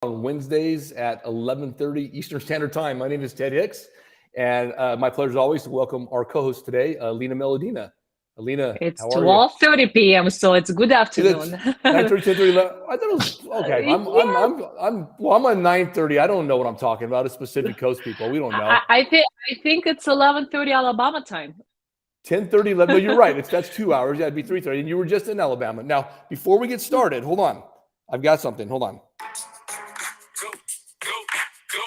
on Wednesdays at 11:30 Eastern Standard Time. My name is Ted Hicks, and my pleasure as always to welcome our co-host today, Alina Meledina. Alina, It's how are you? 12:30 p.m., so it's good afternoon. 9:30, 10:30, 11. I thought it was okay. I'm on 9:30. I don't know what I'm talking about. It's Pacific Coast people. We don't know. I think it's 11:30 Alabama time. 10:30, 11. No, you're right. That's 2 hours. Yeah, it'd be 3:30. And you were just in Alabama. Now, before we get started, hold on. I've got something. Hold on.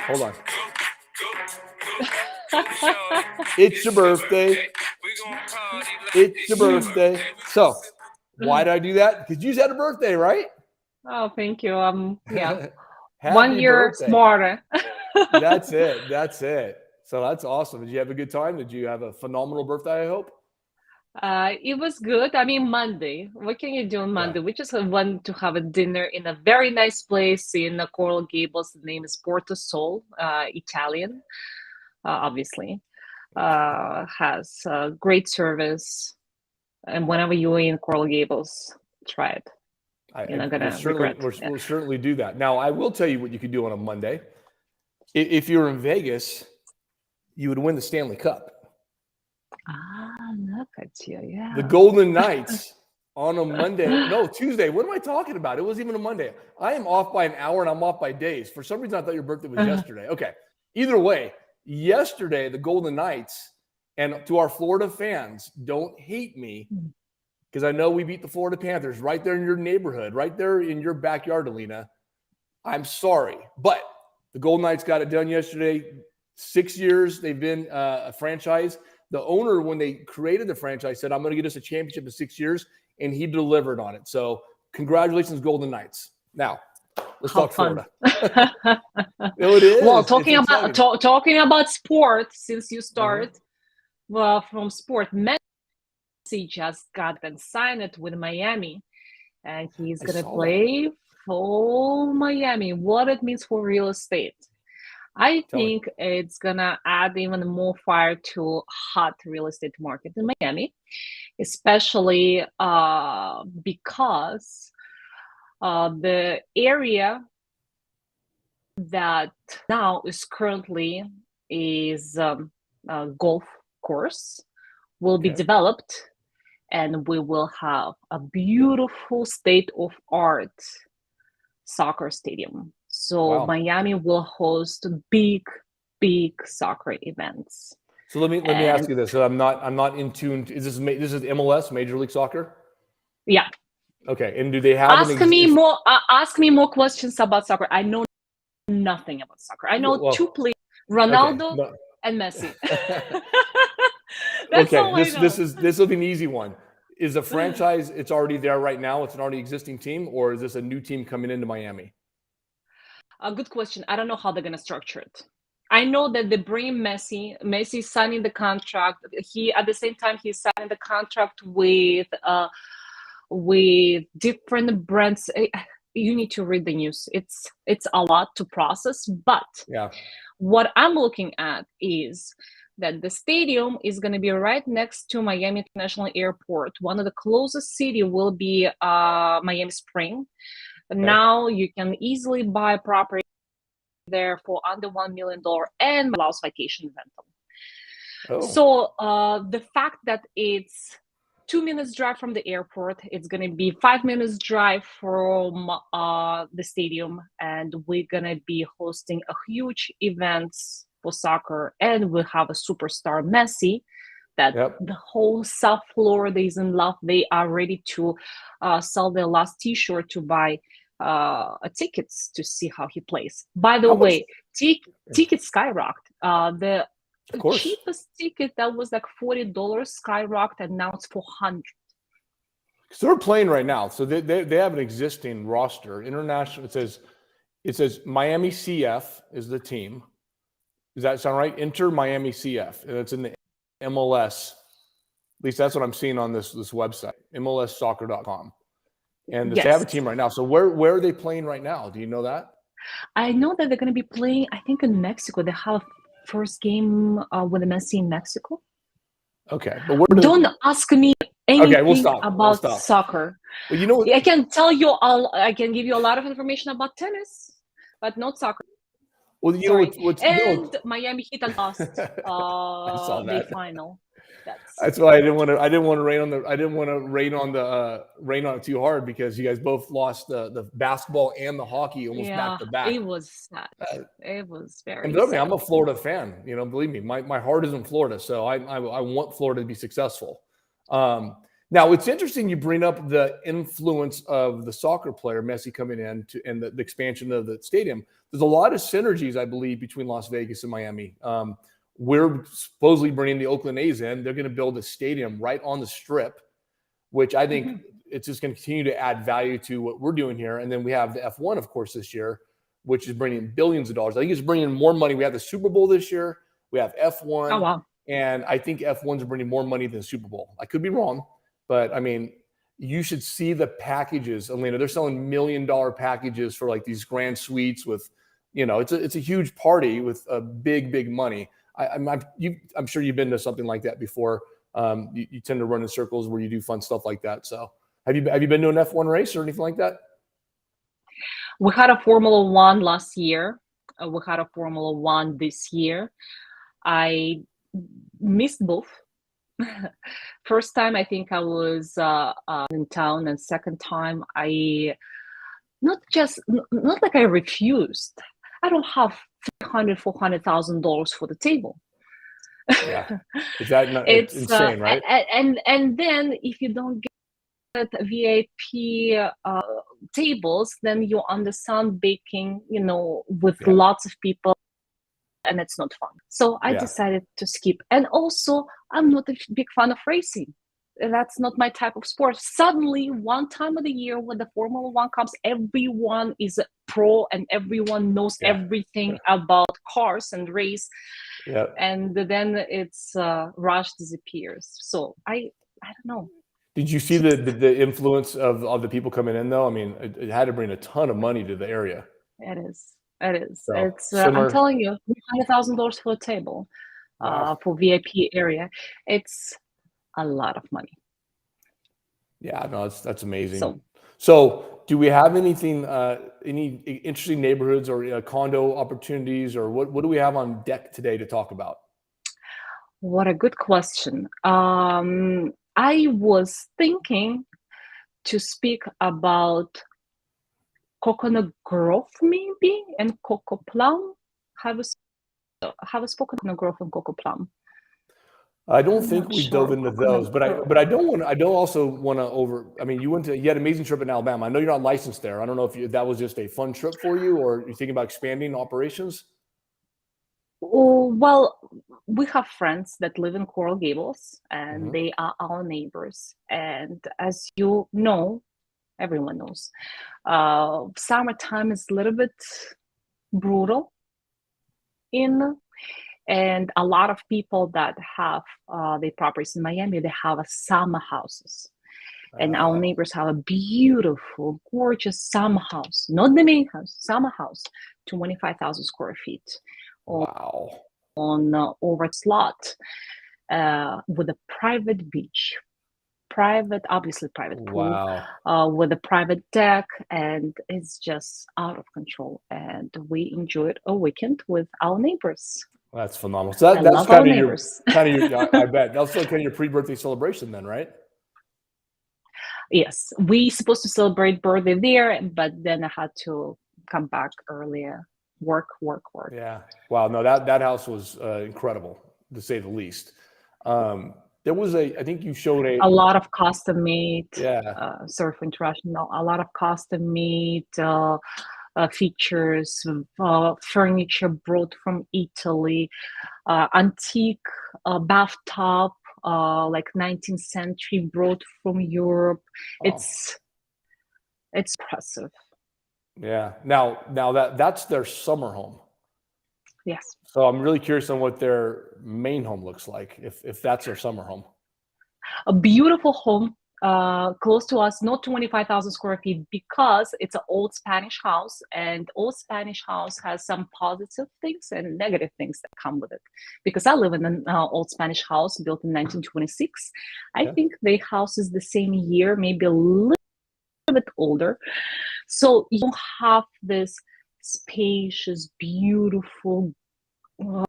Hold on. It's your birthday. It's your birthday. So, why did I do that? Because you just had a birthday, right? Oh, thank you. Yeah. Happy 1 year birthday. smarter. That's it. That's it. So that's awesome. Did you have a good time? Did you have a phenomenal birthday, I hope? It was good. I mean, Monday. What can you do on Monday? We just went to have a dinner in a very nice place in Coral Gables. The name is Porto Sol, Italian, obviously. Has great service. And whenever you're in Coral Gables, try it. You're not going to regret. We'll certainly do that. Now, I will tell you what you could do on a Monday. If you're in Vegas, you would win the Stanley Cup. Look at you, yeah. The Golden Knights on a Monday. No, Tuesday. What am I talking about? It wasn't even a Monday. I am off by an hour and I'm off by days. For some reason, I thought your birthday was yesterday. Okay. Either way, yesterday, the Golden Knights, and to our Florida fans, don't hate me because I know we beat the Florida Panthers right there in your neighborhood, right there in your backyard, Alina. I'm sorry, but the Golden Knights got it done yesterday. 6 years they've been a franchise. The owner, when they created the franchise, said, I'm going to get us a championship in 6 years, and he delivered on it. So congratulations, Golden Knights. Now, let's talk Florida. No, it is. Well, talking about sport, since you start, well, from sport, Messi just got and signed it with Miami, and he's going to play for Miami. What it means for real estate. I think it's going to add even more fire to hot real estate market in Miami, especially because the area that now is currently is a golf course will be developed, and we will have a beautiful state-of-art soccer stadium. So Miami will host big soccer events. So let me ask you this. So I'm not in tune. This is MLS, Major League Soccer? Yeah. Okay. And do they have ask me more questions about soccer? I know nothing about soccer. I know two players, Ronaldo and Messi. That's all I know. This will be an easy one. Is the franchise, it's already there right now, it's an already existing team, or is this a new team coming into Miami? A good question. I don't know how they're going to structure it. I know that they bring Messi. Messi signing the contract. At the same time, he's signing the contract with different brands. You need to read the news. It's a lot to process. But what I'm looking at is that the stadium is going to be right next to Miami International Airport. One of the closest city will be Miami Spring. Now you can easily buy property there for under $1 million and allows vacation rental. So the fact that it's 2 minutes drive from the airport, it's going to be 5 minutes drive from the stadium, and we're going to be hosting a huge events for soccer, and we'll have a superstar Messi that the whole South Florida is in love. They are ready to sell their last t-shirt to buy tickets to see how he plays. By the way, tickets skyrocketed. The cheapest ticket that was like $40 skyrocketed, and now it's $400. So they're playing right now. So they have an existing roster. International. It says Miami CF is the team. Does that sound right? Enter Miami CF, and it's in the MLS. At least that's what I'm seeing on this website, MLSsoccer.com. And they have a team right now. So where are they playing right now? Do you know that? I know that they're going to be playing, I think, in Mexico. They have first game with Messi in Mexico. Okay. But don't ask me anything about soccer. Well, you know what? I can tell you all. I can give you a lot of information about tennis. but not soccer. Well, you Sorry. know what's And Miami Heat lost I saw the that. final. That's why I didn't want to rain on it too hard, because you guys both lost the basketball and the hockey almost back to back. It was sad. It was very And believe me, sad. I'm a Florida fan. You know, believe me, my heart is in Florida, so I want Florida to be successful. Now, it's interesting you bring up the influence of the soccer player Messi coming in and the expansion of the stadium. There's a lot of synergies, I believe, between Las Vegas and Miami. We're supposedly bringing the Oakland A's in. They're going to build a stadium right on the Strip, which I think it's just going to continue to add value to what we're doing here. And then we have the F1, of course, this year, which is bringing billions of dollars. I think it's bringing more money. We have the Super Bowl this year. We have F1. Oh, wow. And I think F1's bringing more money than the Super Bowl. I could be wrong, but I mean, you should see the packages, Alina. They're selling $1 million packages for like these grand suites with, you know, it's a huge party with a big money. I'm sure you've been to something like that before. You tend to run in circles where you do fun stuff like that. So have you been to an F1 race or anything like that? We had a Formula One last year. We had a Formula One this year. I missed both. First time, I think I was in town, and second time, I not like I refused. I don't have $400,000 for the table. Yeah, is that not, it's insane, right? And then if you don't get VIP tables, then you're on the sound baking, you know, with lots of people, and it's not fun. So I decided to skip. And also, I'm not a big fan of racing. That's not my type of sport. Suddenly, one time of the year when the Formula One comes, everyone is a pro and everyone knows everything about cars and race. Yeah. And then it's rush disappears. So I don't know. Did you see the influence of the people coming in though? I mean, it had to bring a ton of money to the area. It is. So, it's I'm telling you, $100,000 for a table for VIP area. It's a lot of money. Yeah, no, that's amazing. So do we have anything, any interesting neighborhoods or condo opportunities, or what do we have on deck today to talk about? What a good question. I was thinking to speak about Coconut Grove maybe and Coco Plum. Have I spoken Coconut Grove and Coco Plum? I don't think we dove into those, but I don't also want to I mean, you had an amazing trip in Alabama. I know you're not licensed there. I don't know if that was just a fun trip for you, or you're thinking about expanding operations. Oh, well, we have friends that live in Coral Gables, and they are our neighbors. And as you know, everyone knows, summertime is a little bit brutal and a lot of people that have their properties in Miami, they have summer houses. And our neighbors have a beautiful, gorgeous summer house, not the main house, summer house, 25,000 square feet. Wow. On over slot with a private beach, obviously private pool, with a private deck, and it's just out of control. And we enjoyed a weekend with our neighbors. That's phenomenal. So that's kind of your, I bet that's kind of your pre-birthday celebration then, right? Yes, we supposed to celebrate birthday there, but then I had to come back earlier. Work. Yeah. Wow. No, that house was incredible, to say the least. There was I think you showed a lot of custom made. Surf International. A lot of custom made features, furniture brought from Italy, antique bathtub, like 19th century, brought from Europe. It's impressive. Yeah. Now that's their summer home. Yes. So I'm really curious on what their main home looks like, if that's their summer home. A beautiful home, close to us, not 25,000 square feet, because it's an old Spanish house, and old Spanish house has some positive things and negative things that come with it. Because I live in an old Spanish house built in 1926. I think the house is the same year, maybe a little bit older. So you don't have this spacious, beautiful,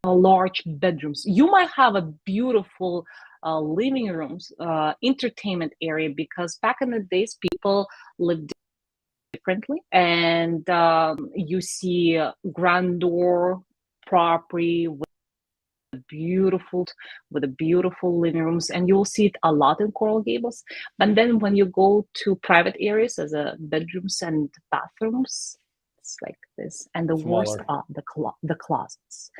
large bedrooms. You might have a beautiful living rooms, entertainment area, because back in the days, people lived differently, and you see grandeur property beautiful with the beautiful living rooms, and you'll see it a lot in Coral Gables. But then when you go to private areas as a bedrooms and bathrooms, it's like this. And the worst Smaller. are the closets,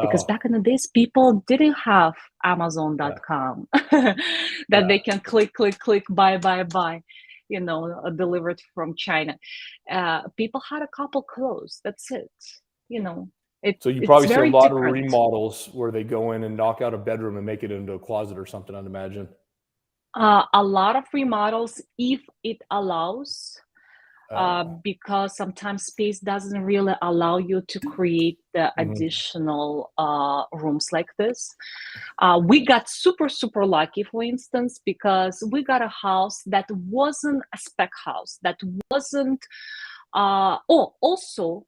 because back in the days people didn't have Amazon.com that they can click, buy, delivered from China. People had a couple clothes, that's it. So you probably see a lot of different remodels where they go in and knock out a bedroom and make it into a closet or something, I'd imagine. A lot of remodels, if it allows, because sometimes space doesn't really allow you to create the additional rooms like this. We got super lucky, for instance, because we got a house that wasn't a spec house, that wasn't also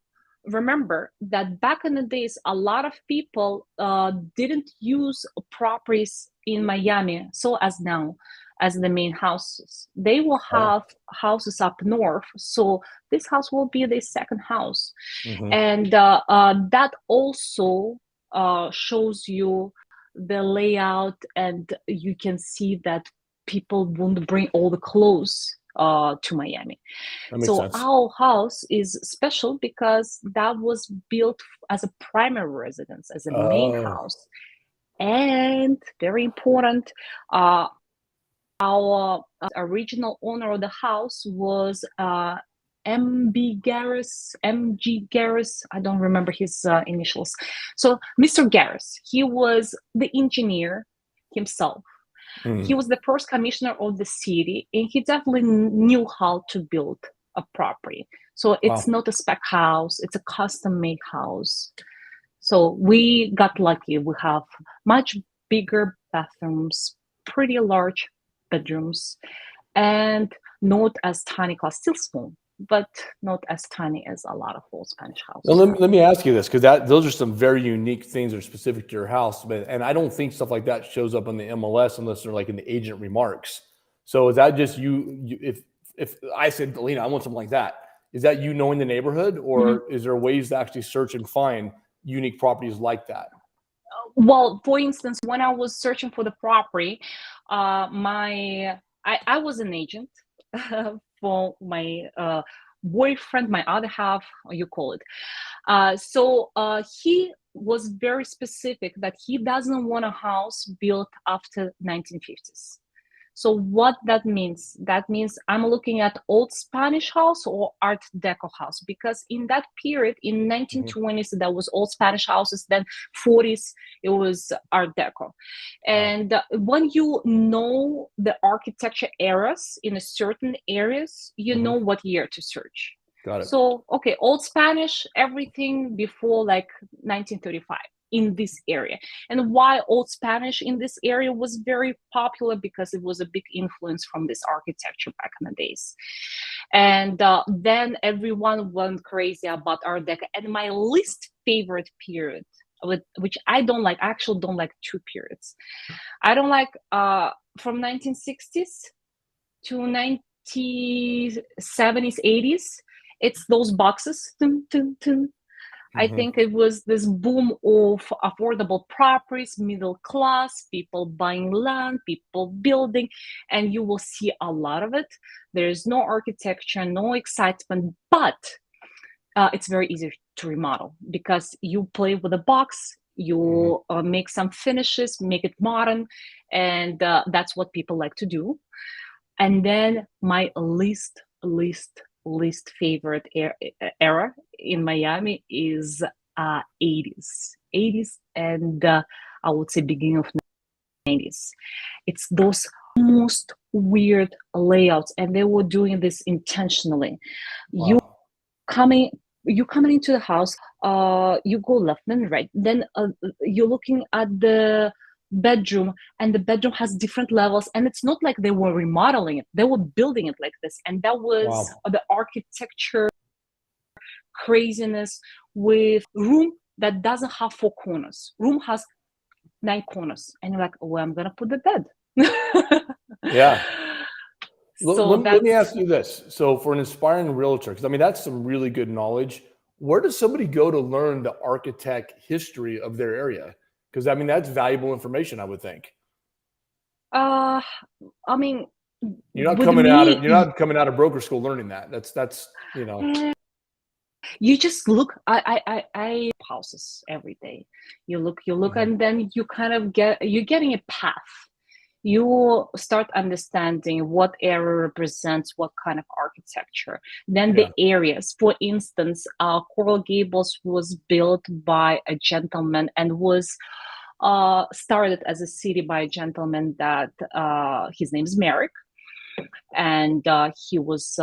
remember that back in the days, a lot of people didn't use properties in Miami so as now as the main houses. They will have houses up north, so this house will be the second house. And that also shows you the layout, and you can see that people won't bring all the clothes to Miami. So sense. Our house is special because that was built as a primary residence, as a main house. And very important, our original owner of the house was MG Garris. I don't remember his initials. So Mr. Garris, he was the engineer himself. He was the first commissioner of the city, and he definitely knew how to build a property. So it's not a spec house, it's a custom-made house. So we got lucky. We have much bigger bathrooms, pretty large bedrooms, and not as tiny, still small, but not as tiny as a lot of old Spanish houses. Well, let me ask you this, because those are some very unique things that are specific to your house, and I don't think stuff like that shows up on the MLS unless they're like in the agent remarks. So is that just you if I said, Alina, I want something like that, is that you knowing the neighborhood, or is there ways to actually search and find unique properties like that? Well, for instance, when I was searching for the property, I was an agent for my boyfriend, my other half, you call it. So he was very specific that he doesn't want a house built after 1950s. So what that means I'm looking at old Spanish house or Art Deco house, because in that period, in 1920s, there was old Spanish houses, then 40s, it was Art Deco. And when you know the architecture eras in a certain areas, you know what year to search. Got it. So, okay, old Spanish, everything before like 1935. In this area. And why old Spanish in this area was very popular, because it was a big influence from this architecture back in the days. And then everyone went crazy about Art Deco. And my least favorite period, which I don't like, I actually don't like two periods. I don't like from 1960s to 1970s, 80s. It's those boxes. I think it was this boom of affordable properties, middle class, people buying land, people building, and you will see a lot of it. There's no architecture, no excitement, but it's very easy to remodel, because you play with a box, you make some finishes, make it modern, and that's what people like to do. And then my least favorite era in Miami is 80s, and I would say beginning of 90s. It's those most weird layouts, and they were doing this intentionally. Wow. You coming into the house, you go left and right, then you're looking at the bedroom, and the bedroom has different levels, and it's not like they were remodeling it, they were building it like this. And that was the architecture craziness with room that doesn't have 4 corners. Room has 9 corners, and you're like, where I'm gonna put the bed? Yeah. So let me ask you this. So for an aspiring realtor, because I mean, that's some really good knowledge. Where does somebody go to learn the architect history of their area? Because I mean, that's valuable information, I would think. I mean, you're not coming out of broker school learning that. That's you just look. I houses every day. You look, Mm-hmm. and then you kind of you're getting a path. You start understanding what area represents what kind of architecture. Then the areas, for instance, Coral Gables was built by a gentleman and was started as a city by a gentleman that his name is Merrick. And he was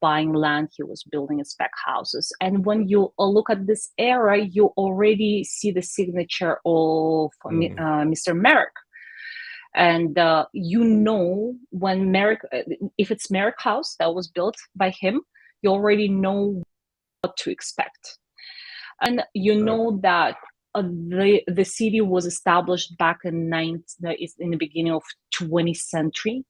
buying land, he was building spec houses. And when you look at this era, you already see the signature of Mr. Merrick. And when Merrick, if it's Merrick House that was built by him, you already know what to expect. And you know that the city was established back in the beginning of 20th century.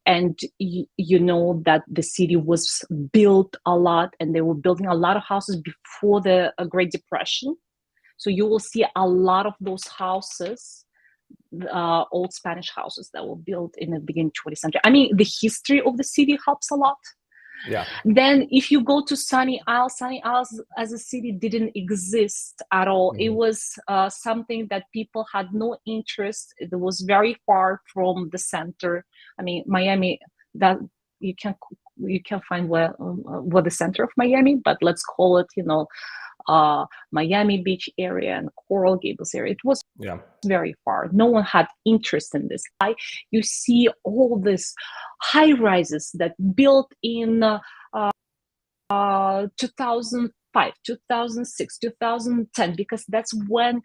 And you know that the city was built a lot, and they were building a lot of houses before the Great Depression. So you will see a lot of those houses, old Spanish houses that were built in the beginning 20th century. I mean, the history of the city helps a lot. Yeah. Then if you go to Sunny Isles as a city didn't exist at all. Mm-hmm. It was something that people had no interest. It was very far from the center. I mean, Miami, that you can find where the center of Miami, but let's call it, Miami Beach area and Coral Gables area. It was very far. No one had interest in this. You see all these high rises that built in 2005, 2006, 2010, because that's when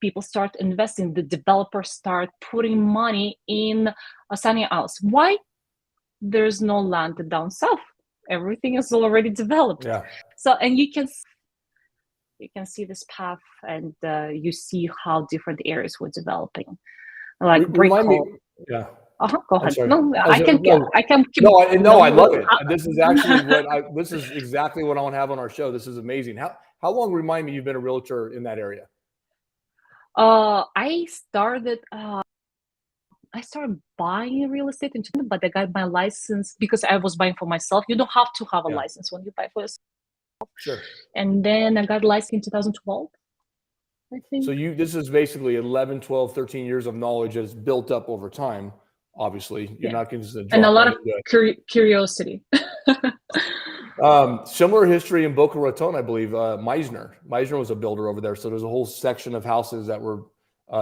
people start investing. The developers start putting money in Sunny Isles. Why? There's no land down south. Everything is already developed. Yeah. So, and you can see this path, and you see how different areas were developing. Like remind me. Yeah. Go ahead. No, I can keep. No, I love it. This is actually this is exactly what I want to have on our show. This is amazing. How long? Remind me, you've been a realtor in that area. I started buying real estate in 2000, but I got my license because I was buying for myself. You don't have to have a license when you buy for yourself. Sure. And then I got licensed in 2012, I think. So this is basically 11, 12, 13 years of knowledge that is built up over time. Obviously, you're not going to just and a lot of curiosity. Similar history in Boca Raton, I believe. Meisner was a builder over there. So there's a whole section of houses that were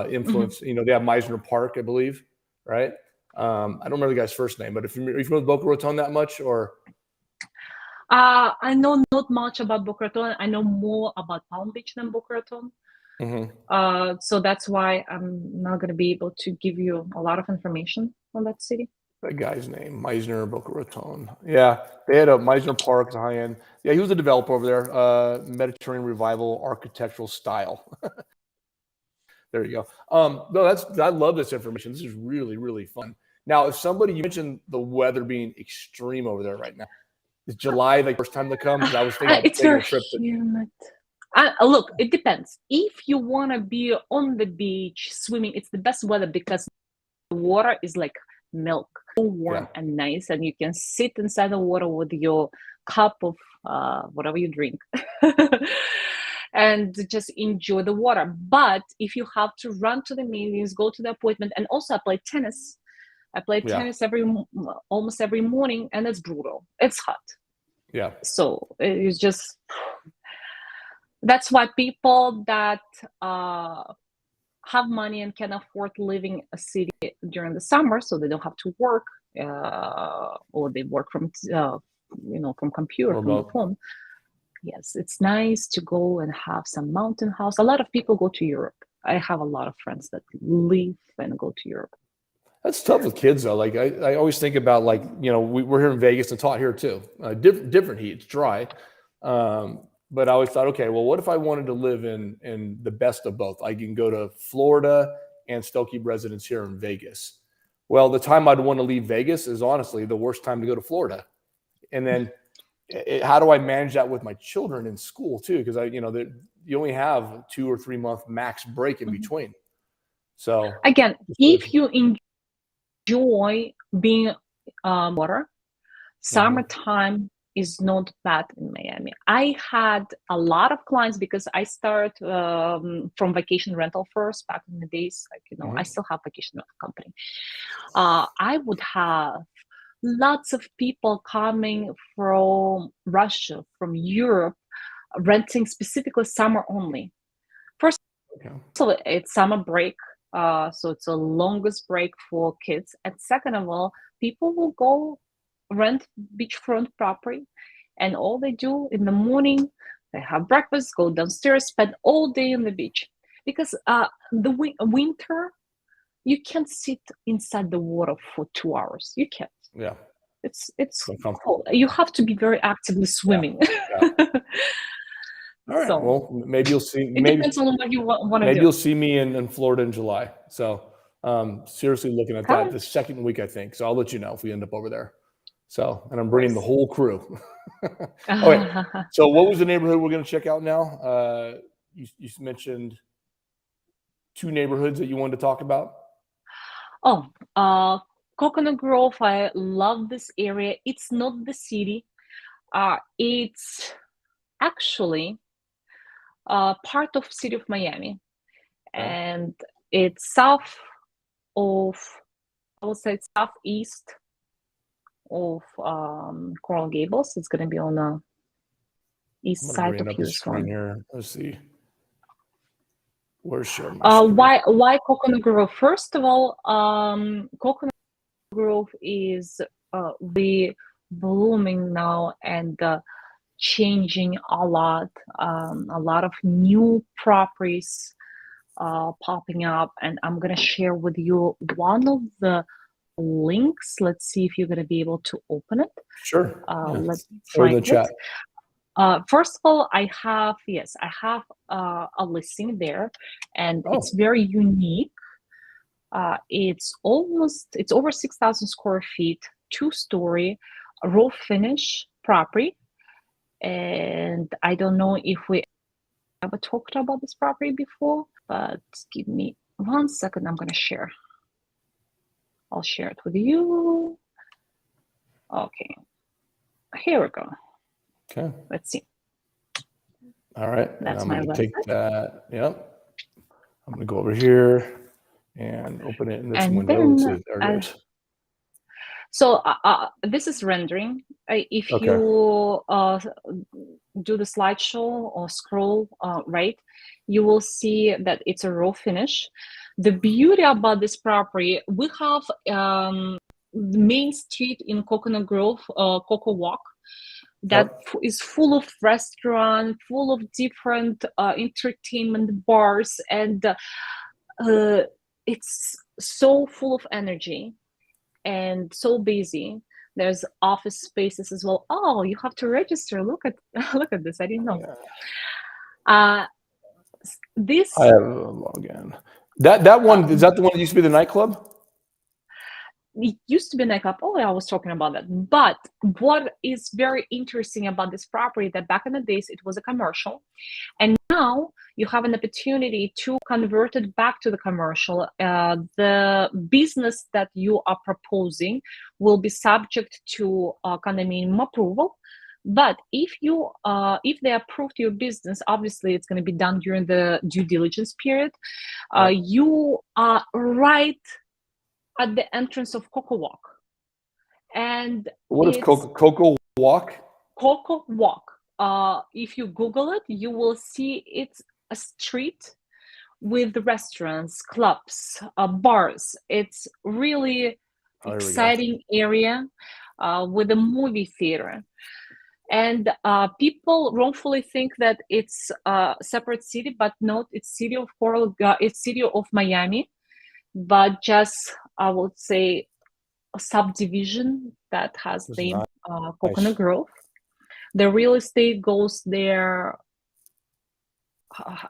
influenced. Mm-hmm. They have Meisner Park, I believe, right? I don't remember the guy's first name, but if you're familiar with Boca Raton that much, or I know not much about Boca Raton. I know more about Palm Beach than Boca Raton. Mm-hmm. So that's why I'm not going to be able to give you a lot of information on that city. The guy's name, Meisner, Boca Raton. Yeah, they had a Meisner Park, high end. Yeah, he was a developer over there. Mediterranean revival architectural style. There you go. No, I love this information. This is really, really fun. Now, if you mentioned the weather being extreme over there right now. Is July the first time to come? Because I was thinking it's very humid. Look, it depends. If you want to be on the beach swimming, it's the best weather because the water is like milk, so warm and nice, and you can sit inside the water with your cup of whatever you drink and just enjoy the water. But if you have to run to the meetings, go to the appointment, and also I play tennis. I play tennis almost every morning, and it's brutal. It's hot. Yeah. So it's just, that's why people that have money and can afford living a city during the summer, so they don't have to work, or they work from computer, from the phone. Yes, it's nice to go and have some mountain house. A lot of people go to Europe. I have a lot of friends that leave and go to Europe. That's tough with kids, though. Like I always think about, we're here in Vegas and taught here too. Different heat. It's dry, But I always thought, okay, well, what if I wanted to live in the best of both? I can go to Florida and still keep residence here in Vegas. Well, the time I'd want to leave Vegas is honestly the worst time to go to Florida. And then how do I manage that with my children in school too? Because you only have 2 or 3 month max break in between. So again, if you enjoy being water, summertime is not bad in Miami. I had a lot of clients because I started from vacation rental first back in the days. I still have vacation rental company. I would have lots of people coming from Russia, from Europe, renting specifically summer only. First of all, it's summer break, so it's the longest break for kids. And second of all, people will go rent beachfront property, and all they do in the morning, they have breakfast, go downstairs, spend all day on the beach. Because the winter, you can't sit inside the water for 2 hours. You can't. Yeah. It's cold. You have to be very actively swimming. Yeah. All right. So, well, maybe you'll see. It depends on what you want to do. Maybe you'll see me in Florida in July. So seriously looking at that the second week, I think. So I'll let you know if we end up over there. So, and I'm bringing the whole crew. Okay. So what was the neighborhood we're going to check out now? You mentioned 2 neighborhoods that you wanted to talk about. Coconut Grove. I love this area. It's not the city. It's actually part of city of Miami, and it's south of, I would say, southeast of Coral Gables. It's going to be on the east side of Houston. Here. Let's see. Where's showing? Why Coconut Grove? First of all, Coconut Grove is really blooming now and changing a lot. A lot of new properties popping up, and I'm gonna share with you one of the links. Let's see if you're gonna be able to open it. Sure. Let's try the chat. First of all, I have a listing there, and it's very unique. It's over 6,000 square feet, 2-story, raw finish property. And I don't know if we ever talked about this property before, but give me 1 second. I'm going to share. I'll share it with you. Okay. Here we go. Okay. Let's see. All right. That's I'm my going to website. take that. Yep. I'm going to go over here and open it in this window. Let's see. There it is. So this is rendering. If you do the slideshow or scroll right, you will see that it's a raw finish. The beauty about this property, we have the main street in Coconut Grove, Coco Walk, that is full of restaurants, full of different entertainment bars, and it's so full of energy and so busy. There's office spaces as well. Oh, you have to register. Look at this. I didn't know. This I have a login. That one is that the one that used to be the nightclub? It used to be a nightclub. Oh, I was talking about that. But what is very interesting about this property, that back in the days it was a commercial, and now you have an opportunity to convert it back to the commercial. The business that you are proposing will be subject to condominium approval. But if they approve your business, obviously it's going to be done during the due diligence period. You are right at the entrance of Coco Walk. And what is Coco Walk? Coco Walk. If you Google it, you will see it's a street with restaurants, clubs, bars. It's really exciting area with a movie theater. And people wrongfully think that it's a separate city, but no, it's city of Miami, but just, I would say, a subdivision that has named Coconut Grove. The real estate goes there.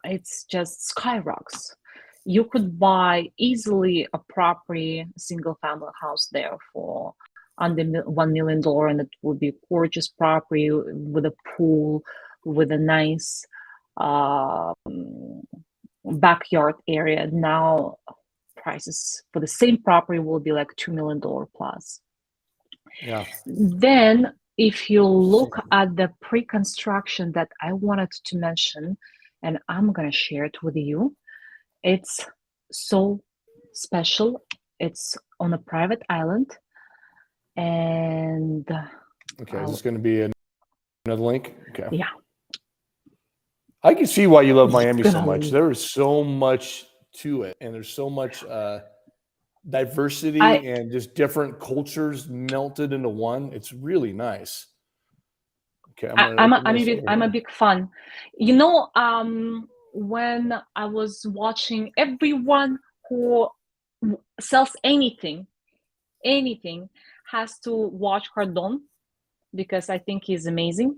It's just skyrockets. You could buy easily a property, single family house there for under $1 million, and it would be a gorgeous property with a pool, with a nice backyard area. Now prices for the same property will be like $2 million plus. Yeah. Then if you look at the pre-construction that I wanted to mention, and I'm gonna share it with you, it's so special. It's on a private island, and okay, is this going to be another link? Okay. Yeah. I can see why you love Miami so much. There is so much to it, and there's so much diversity and just different cultures melted into one. It's really nice. Okay, I'm a big fan. You know, when I was watching, everyone who sells anything has to watch Cardone, because I think he's amazing.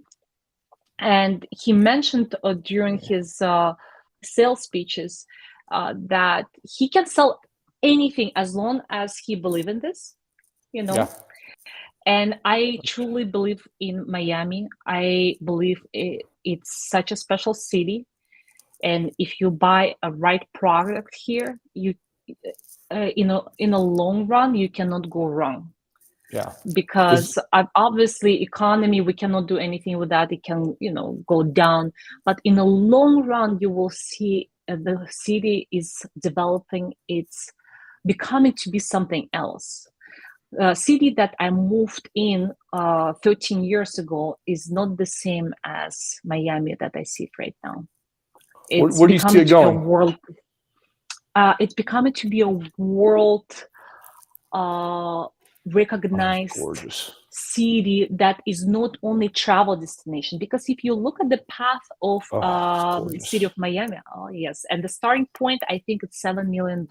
And he mentioned during his sales speeches that he can sell anything as long as he believes in this, you know. Yeah. And I truly believe in Miami. I believe it's such a special city, and if you buy a right product here, you in a long run, you cannot go wrong. Yeah, because obviously economy, we cannot do anything with that. It can, go down, but in the long run, you will see the city is developing. It's becoming to be something else. City that I moved in 13 years ago is not the same as Miami that I see right now. It's where do you see it going? It's becoming to be a world recognized city that is not only travel destination. Because if you look at the path of city of Miami, yes, and the starting point, I think it's $7 million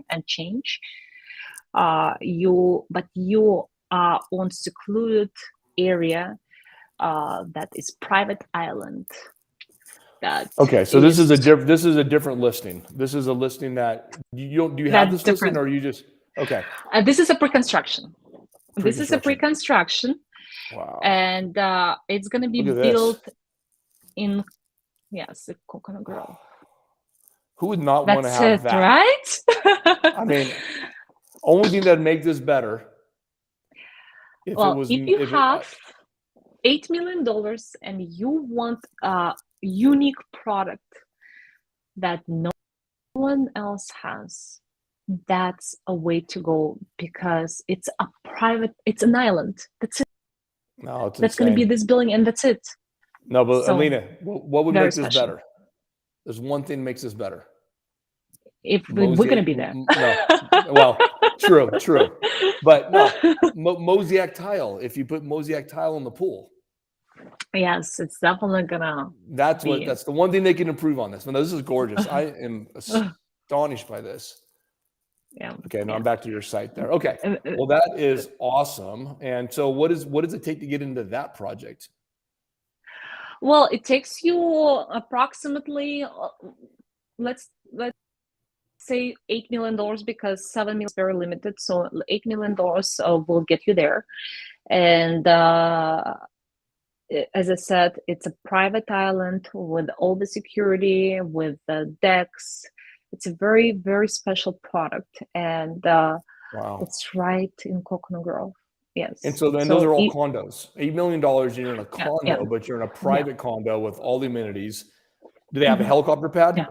and change. You are on secluded area that is private island. Okay, so this is a different listing. This is a listing that do you have this listing, or are you just okay? This is a pre-construction. This is a pre-construction. Wow. And it's going to be built in Coconut Grove. Who would not want to have that? Right? I mean, only thing that makes this better. If you have $8 million and you want a unique product that no one else has, that's a way to go, because it's an island. That's it. No, it's that's going to be this building, and that's it. No, but Alina, what would make this better? There's one thing that makes this better. If we're going to be there. No, well, true. But no, mosaic tile. If you put mosaic tile in the pool. Yes, it's definitely gonna. That's the one thing they can improve on this. No, this is gorgeous. I am astonished by this. Yeah. Okay, now I'm back to your site there. Okay. Well, that is awesome. And so what does it take to get into that project? Well, it takes you approximately, let's say $8 million, because $7 million is very limited. So $8 million will get you there. And as I said, it's a private island with all the security, with the decks. It's a very, very special product, and it's right in Coconut Grove. Yes. And so those are all condos. $8 million, you're in a condo, but you're in a private condo with all the amenities. Do they have a helicopter pad? Yeah.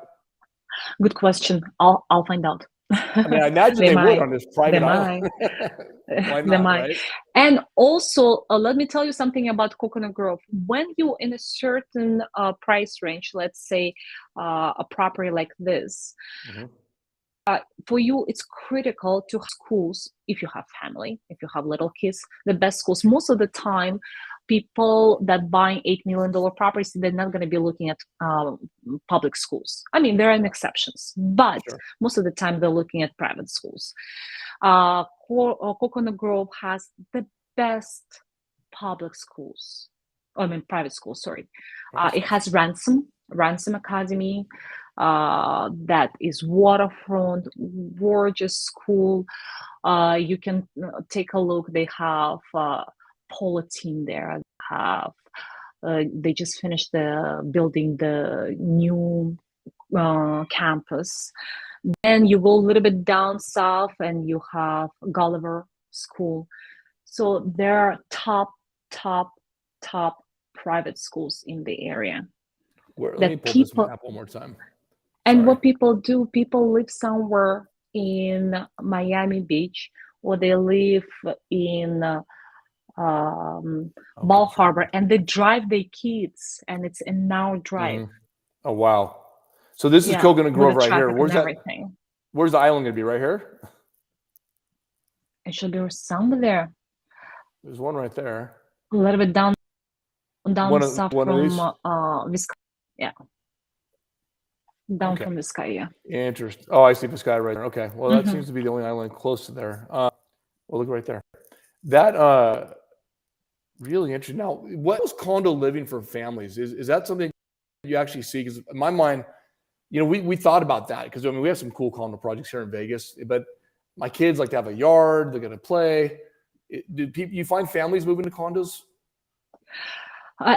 Good question. I'll find out. I mean, I imagine they would on this private island. Why not, right? And also, let me tell you something about Coconut Grove. When you're in a certain price range, let's say a property like this, for you, it's critical to have schools. If you have family, if you have little kids, the best schools. Most of the time, people that buy $8 million properties, they're not going to be looking at public schools. I mean, there are exceptions, but most of the time they're looking at private schools. Coconut Grove has the best public schools. private school, sorry. It has Ransom Academy, that is waterfront, gorgeous school. You can take a look. They have polo team there. They just finished building the new campus. Then you go a little bit down south and you have Gulliver School. So there are top private schools in the area. Let me pull this map one more time. And what people do, people live somewhere in Miami Beach, or they live in Bal Harbor, and they drive their kids, and it's an hour drive. Oh, wow. So this is Coconut Grove right here. Where's that? Where's the island going to be? Right here? It should be somewhere there. There's one right there. A little bit down south from Vizcaya. Yeah. Down from Vizcaya. Interesting. Oh, I see Vizcaya right there. Okay. Well, that seems to be the only island close to there. Well, look right there. That really interesting. Now, what is condo living for families? Is that something you actually see? Because in my mind, we thought about that because we have some cool condo projects here in Vegas, but my kids like to have a yard. They're going to play. Do you find families moving to condos?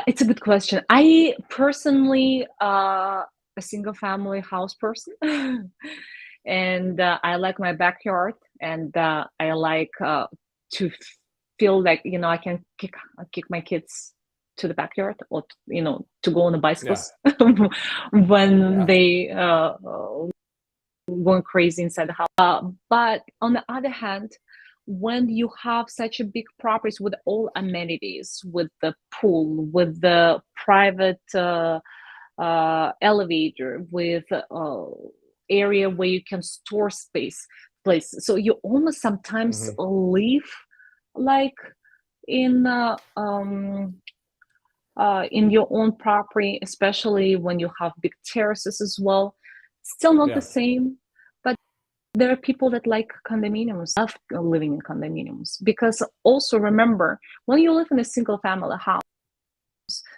It's a good question. I personally, a single family house person, and I like my backyard, and I like to feel like I can kick my kids to the backyard, or to go on the bicycles when they going crazy inside the house. But on the other hand, when you have such a big properties with all amenities, with the pool, with the private elevator, with area where you can store place, so you almost sometimes live like in your own property, especially when you have big terraces as well. Still not the same, but there are people that like condominiums, love living in condominiums, because also remember, when you live in a single family house,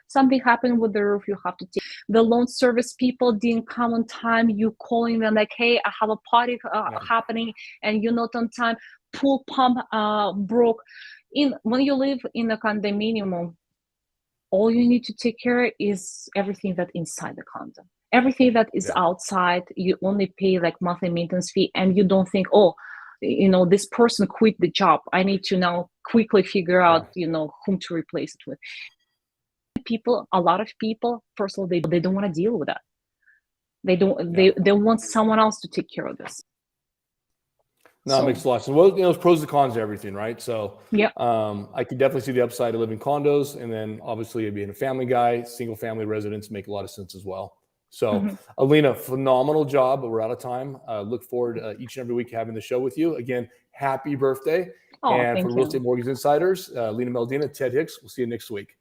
something happened with the roof, you have to take the loan service people didn't come on time, you calling them like, hey, I have a party happening and you're not on time, pool pump broke. When you live in a condominium, all you need to take care of is everything that inside the condo. Everything that is outside, you only pay like monthly maintenance fee, and you don't think, this person quit the job, I need to now quickly figure out, whom to replace it with. A lot of people, first of all, they don't want to deal with that. They don't. They want someone else to take care of this. No, it makes a lot of sense. Well, there's pros and cons to everything, right? So, I could definitely see the upside of living condos, and then obviously being a family guy, single family residents make a lot of sense as well. So, Alina, phenomenal job, but we're out of time. Look forward each and every week having the show with you. Again, happy birthday. And for Real Estate Mortgage Insiders, Alina Meledina, Ted Hicks, we'll see you next week.